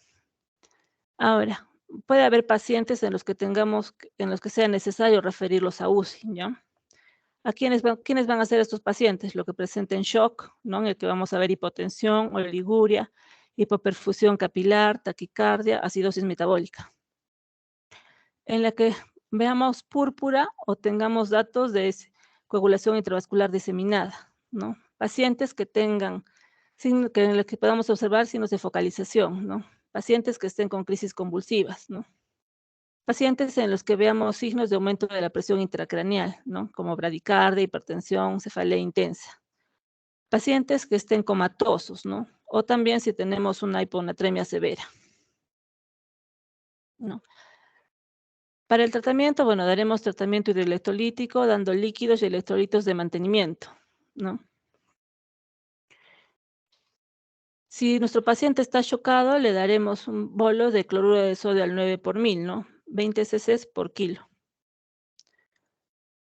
Ahora, puede haber pacientes en los que sea necesario referirlos a UCI, ¿ya? ¿Quiénes van a ser estos pacientes? Los que presenten shock, ¿no? En el que vamos a ver hipotensión, oliguria, hipoperfusión capilar, taquicardia, acidosis metabólica. En la que veamos púrpura o tengamos datos de coagulación intravascular diseminada, ¿no? Pacientes que tengan, en los que podamos observar signos de focalización, ¿no? Pacientes que estén con crisis convulsivas, ¿no? Pacientes en los que veamos signos de aumento de la presión intracraneal, ¿no? Como bradicardia, hipertensión, cefalea intensa. Pacientes que estén comatosos, ¿no? O también si tenemos una hiponatremia severa, ¿no? Para el tratamiento, bueno, daremos tratamiento hidroelectrolítico, dando líquidos y electrolitos de mantenimiento, ¿no? Si nuestro paciente está chocado, le daremos un bolo de cloruro de sodio al 9/1000, ¿no? 20 cc por kilo.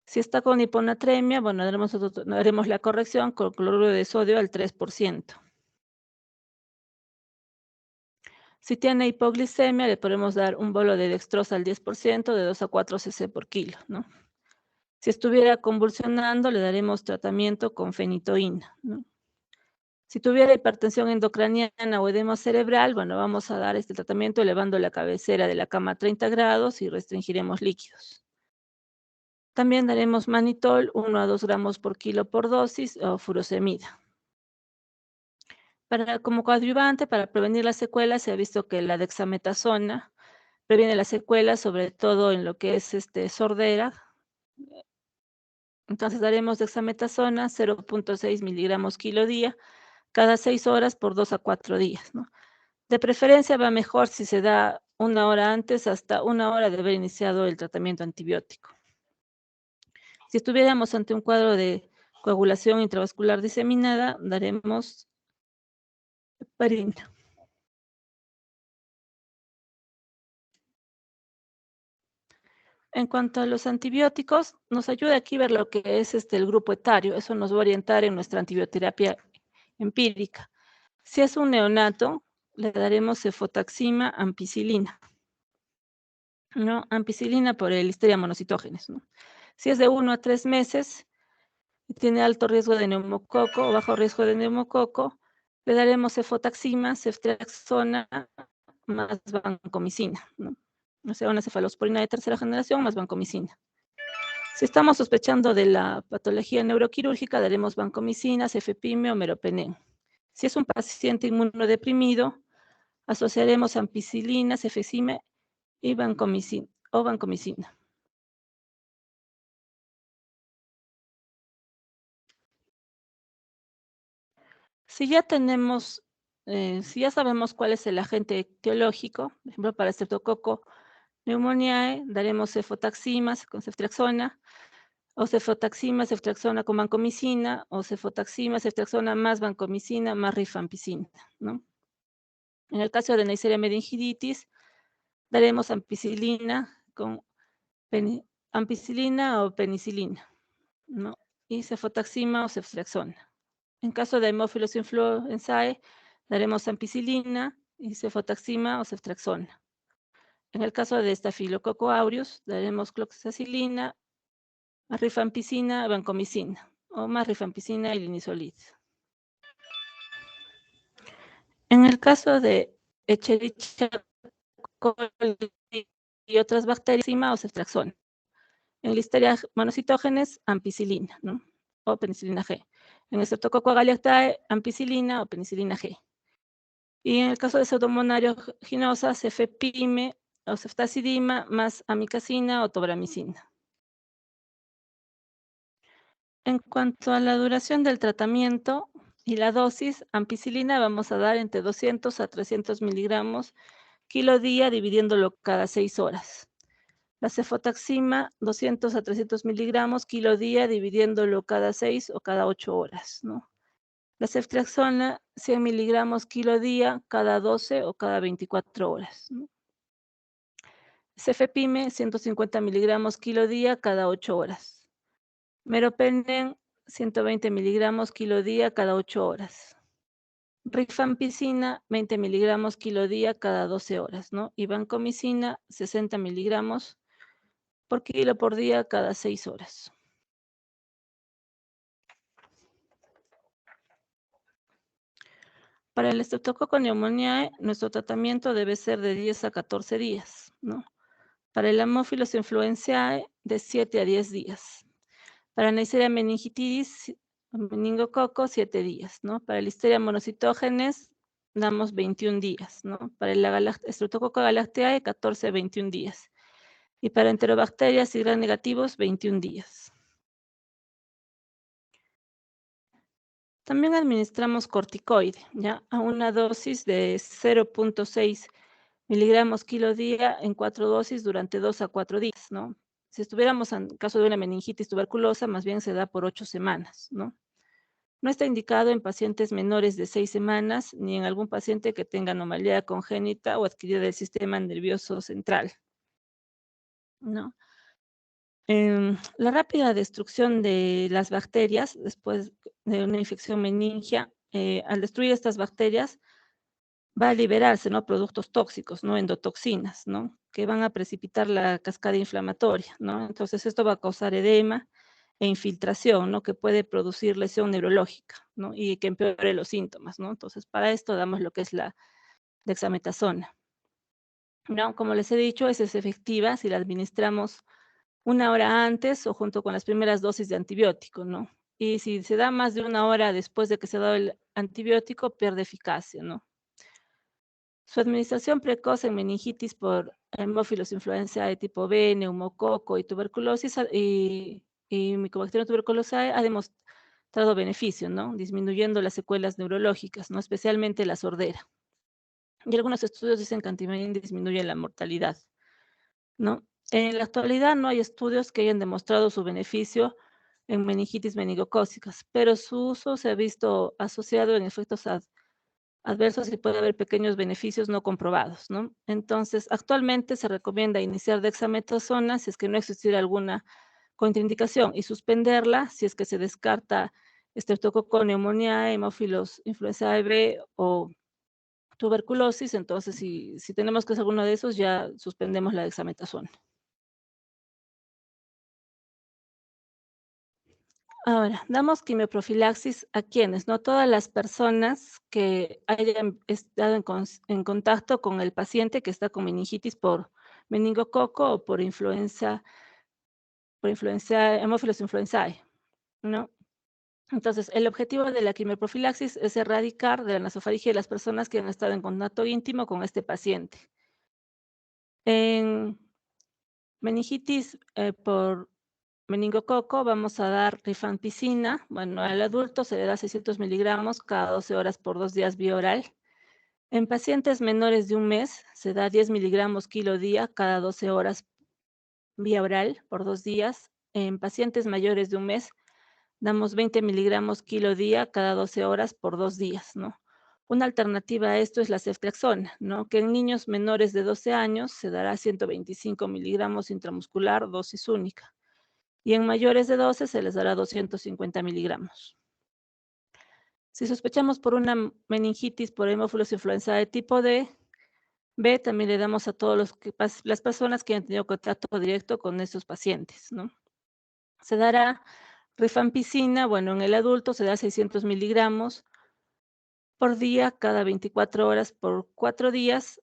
Si está con hiponatremia, bueno, haremos la corrección con cloruro de sodio al 3%. Si tiene hipoglicemia, le podemos dar un bolo de dextrosa al 10% de 2 a 4 cc por kilo, ¿no? Si estuviera convulsionando, le daremos tratamiento con fenitoína, ¿no? Si tuviera hipertensión endocraniana o edema cerebral, bueno, vamos a dar este tratamiento elevando la cabecera de la cama a 30 grados y restringiremos líquidos. También daremos manitol 1 a 2 gramos por kilo por dosis o furosemida. Como coadyuvante, para prevenir las secuelas, se ha visto que la dexametasona previene las secuelas, sobre todo en lo que es sordera. Entonces daremos dexametasona 0.6 miligramos kilo día, cada 6 horas por 2 a 4 días, ¿no? De preferencia va mejor si se da 1 hora antes, hasta 1 hora de haber iniciado el tratamiento antibiótico. Si estuviéramos ante un cuadro de coagulación intravascular diseminada, daremos heparina. En cuanto a los antibióticos, nos ayuda aquí ver lo que es el grupo etario. Eso nos va a orientar en nuestra antibioterapia empírica. Si es un neonato, le daremos cefotaxima, ampicilina, ¿no? Ampicilina por el Listeria monocitógenes, ¿no? Si es de 1 a 3 meses y tiene alto riesgo de neumococo o bajo riesgo de neumococo, le daremos cefotaxima, ceftriaxona más vancomicina, ¿no? O sea, una cefalosporina de tercera generación más vancomicina. Si estamos sospechando de la patología neuroquirúrgica, daremos vancomicina, cefepime o meropenem. Si es un paciente inmunodeprimido, asociaremos ampicilina, cefecime y vancomicina. Si ya sabemos cuál es el agente etiológico, por ejemplo, para Streptococcus pneumoniae, daremos cefotaxima con ceftriaxona, o cefotaxima, ceftriaxona con vancomicina, o cefotaxima, ceftriaxona más vancomicina más rifampicina, ¿no? En el caso de Neisseria meningitis, daremos ampicilina o penicilina, ¿no? Y cefotaxima o ceftriaxona. En caso de Haemophilus influenzae, daremos ampicilina y cefotaxima o ceftriaxona. En el caso de Staphylococcus aureus, daremos cloxacilina, rifampicina, vancomicina, o más rifampicina y linezolid. En el caso de Escherichia coli y otras bacterias, o ceftriaxona. En Listeria monocitógenes, ampicilina, ¿no? O penicilina G. En Streptococcus agalactae, ampicilina o penicilina G. Y en el caso de Pseudomonas aeruginosa, cefepime o ceftazidima más amicacina o tobramicina. En cuanto a la duración del tratamiento y la dosis, ampicilina vamos a dar entre 200 a 300 miligramos kilo día, dividiéndolo cada 6 horas. La cefotaxima, 200 a 300 miligramos kilo día, dividiéndolo cada 6 o cada 8 horas, ¿no? La ceftriaxona, 100 miligramos kilo día cada 12 o cada 24 horas, ¿no? Cefepime, 150 miligramos kilo día cada 8 horas. Meropenem, 120 miligramos kilo día cada 8 horas. Rifampicina, 20 miligramos kilo día cada 12 horas, ¿no? Y vancomicina, 60 miligramos por kilo por día cada 6 horas. Para el Streptococcus pneumoniae, nuestro tratamiento debe ser de 10 a 14 días, ¿no? Para el Haemophilus influenzae, de 7 a 10 días. Para Neisseria meningitidis, meningococo, 7 días, ¿no? Para Listeria monocitógenes, damos 21 días, ¿no? Para el Streptococcus galacteae, 14 a 21 días. Y para enterobacterias y gram negativos, 21 días. También administramos corticoide, ¿ya? A una dosis de 0.6 miligramos kilo día en 4 dosis durante 2 a 4 días, ¿no? Si estuviéramos en caso de una meningitis tuberculosa, más bien se da por 8 semanas, ¿no? No está indicado en pacientes menores de 6 semanas ni en algún paciente que tenga anomalía congénita o adquirida del sistema nervioso central, ¿no? La rápida destrucción de las bacterias después de una infección meningia, al destruir estas bacterias, va a liberarse, ¿no? Productos tóxicos, ¿no? Endotoxinas, ¿no? Que van a precipitar la cascada inflamatoria, ¿no? Entonces, esto va a causar edema e infiltración, ¿no? Que puede producir lesión neurológica, ¿no? Y que empeore los síntomas, ¿no? Entonces, para esto damos lo que es la dexametasona, ¿no? Como les he dicho, es efectiva si la administramos 1 hora antes o junto con las primeras dosis de antibiótico, ¿no? Y si se da más de 1 hora después de que se ha dado el antibiótico, pierde eficacia, ¿no? Su administración precoz en meningitis por Haemophilus influenzae tipo B, neumococo y tuberculosis y Mycobacterium tuberculosae ha demostrado beneficio, ¿no? Disminuyendo las secuelas neurológicas, ¿no? Especialmente la sordera. Y algunos estudios dicen que antimenin disminuye la mortalidad, ¿no? En la actualidad no hay estudios que hayan demostrado su beneficio en meningitis meningocócicas, pero su uso se ha visto asociado en efectos adversos y puede haber pequeños beneficios no comprobados, ¿no? Entonces, actualmente se recomienda iniciar dexametasona si es que no existiera alguna contraindicación y suspenderla si es que se descarta Streptococcus pneumoniae, Haemophilus influenzae B o tuberculosis. Entonces, si tenemos que hacer alguno de esos, ya suspendemos la dexametasona. Ahora, damos quimioprofilaxis a quienes, no todas las personas que hayan estado en contacto con el paciente que está con meningitis por meningococo o por influenza, Haemophilus influenzae, ¿no? Entonces, el objetivo de la quimioprofilaxis es erradicar de la nasofaringe de las personas que han estado en contacto íntimo con este paciente. En meningitis por meningococo, vamos a dar rifampicina. Bueno, al adulto se le da 600 miligramos cada 12 horas por 2 días vía oral. En pacientes menores de 1 mes, se da 10 miligramos kilo día cada 12 horas vía oral por 2 días. En pacientes mayores de 1 mes, damos 20 miligramos kilo día cada 12 horas por 2 días, ¿no? Una alternativa a esto es la ceftriaxona, ¿no? Que en niños menores de 12 años se dará 125 miligramos intramuscular, dosis única. Y en mayores de 12 se les dará 250 miligramos. Si sospechamos por una meningitis por Haemophilus influenzae tipo D, B, también le damos a todas las personas que han tenido contacto directo con esos pacientes, ¿no? Se dará rifampicina, bueno, en el adulto se da 600 miligramos por día cada 24 horas por 4 días.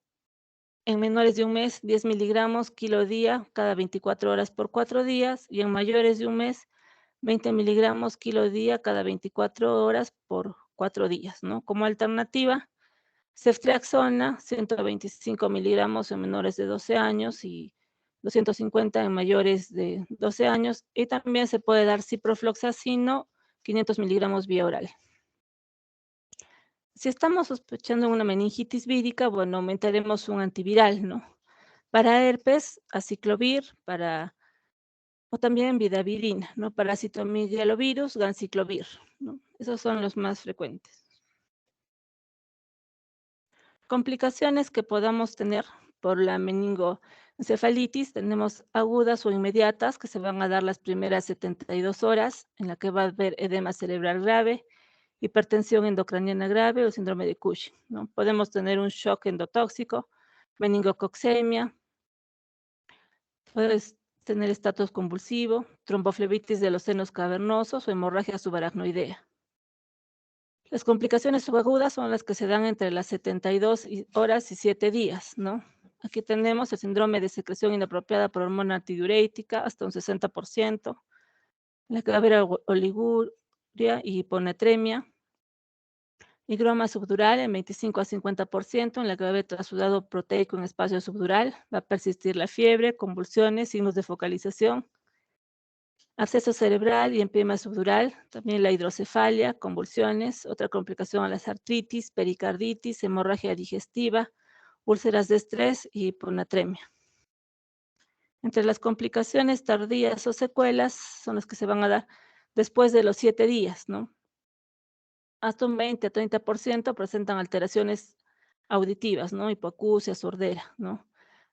En menores de 1 mes, 10 miligramos kilo día cada 24 horas por 4 días. Y en mayores de 1 mes, 20 miligramos kilo día cada 24 horas por 4 días, ¿no? Como alternativa, ceftriaxona, 125 miligramos en menores de 12 años y 250 en mayores de 12 años. Y también se puede dar ciprofloxacino, 500 miligramos vía oral. Si estamos sospechando una meningitis vírica, bueno, aumentaremos un antiviral, ¿no? Para herpes, aciclovir, para o también vidavirina, ¿no? Parasitomigalovirus, ganciclovir, ¿no? Esos son los más frecuentes. Complicaciones que podamos tener por la meningoencefalitis, tenemos agudas o inmediatas que se van a dar las primeras 72 horas, en la que va a haber edema cerebral grave, hipertensión endocraniana grave o síndrome de Cushing, ¿no? Podemos tener un shock endotóxico, meningococcemia, puedes tener estatus convulsivo, tromboflebitis de los senos cavernosos o hemorragia subaracnoidea. Las complicaciones subagudas son las que se dan entre las 72 horas y 7 días, ¿no? Aquí tenemos el síndrome de secreción inapropiada por hormona antidiurética hasta un 60%, en la que va a haber oliguria y hiponatremia, higroma subdural en 25 a 50%, en la que va a haber trasudado proteico en espacio subdural, va a persistir la fiebre, convulsiones, signos de focalización, absceso cerebral y empema subdural, también la hidrocefalia, convulsiones, otra complicación a las artritis, pericarditis, hemorragia digestiva, úlceras de estrés y hiponatremia. Entre las complicaciones tardías o secuelas son las que se van a dar después de los 7 días, ¿no? Hasta un 20 a 30% presentan alteraciones auditivas, ¿no? Hipoacusia, sordera, ¿no?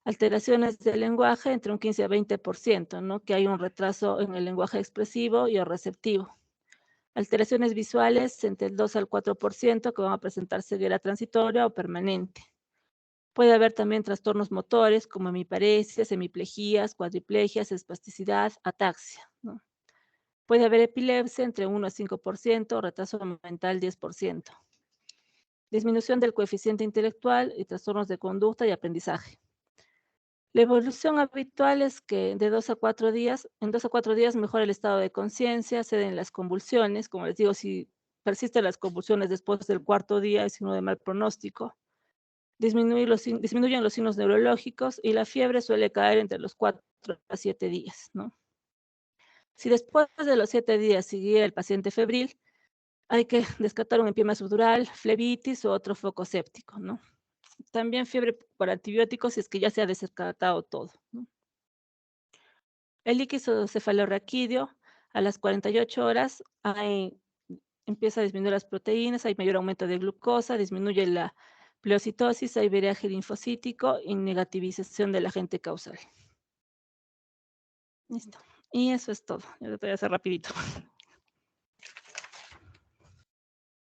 Alteraciones del lenguaje entre un 15 a 20%, ¿no? Que hay un retraso en el lenguaje expresivo y o receptivo. Alteraciones visuales entre el 2 al 4% que van a presentar ceguera transitoria o permanente. Puede haber también trastornos motores como hemiparesias, hemiplejías, cuadriplegias, espasticidad, ataxia, ¿no? Puede haber epilepsia entre 1 a 5%, retraso mental 10%. Disminución del coeficiente intelectual y trastornos de conducta y aprendizaje. La evolución habitual es que de 2 a 4 días, en 2 a 4 días mejora el estado de conciencia, ceden las convulsiones, como les digo, si persisten las convulsiones después del cuarto día es signo de mal pronóstico. Disminuyen los signos neurológicos y la fiebre suele caer entre los 4 a 7 días, ¿no? Si después de los 7 días sigue el paciente febril, hay que descartar un empiema subdural, flebitis o otro foco séptico, ¿no? También fiebre por antibióticos si es que ya se ha descartado todo, ¿no? El líquido cefalorraquídeo a las 48 horas empieza a disminuir las proteínas, hay mayor aumento de glucosa, disminuye la pleocitosis, hay viraje linfocítico y negativización del agente causal. Listo. Y eso es todo. Ya lo voy a hacer rapidito.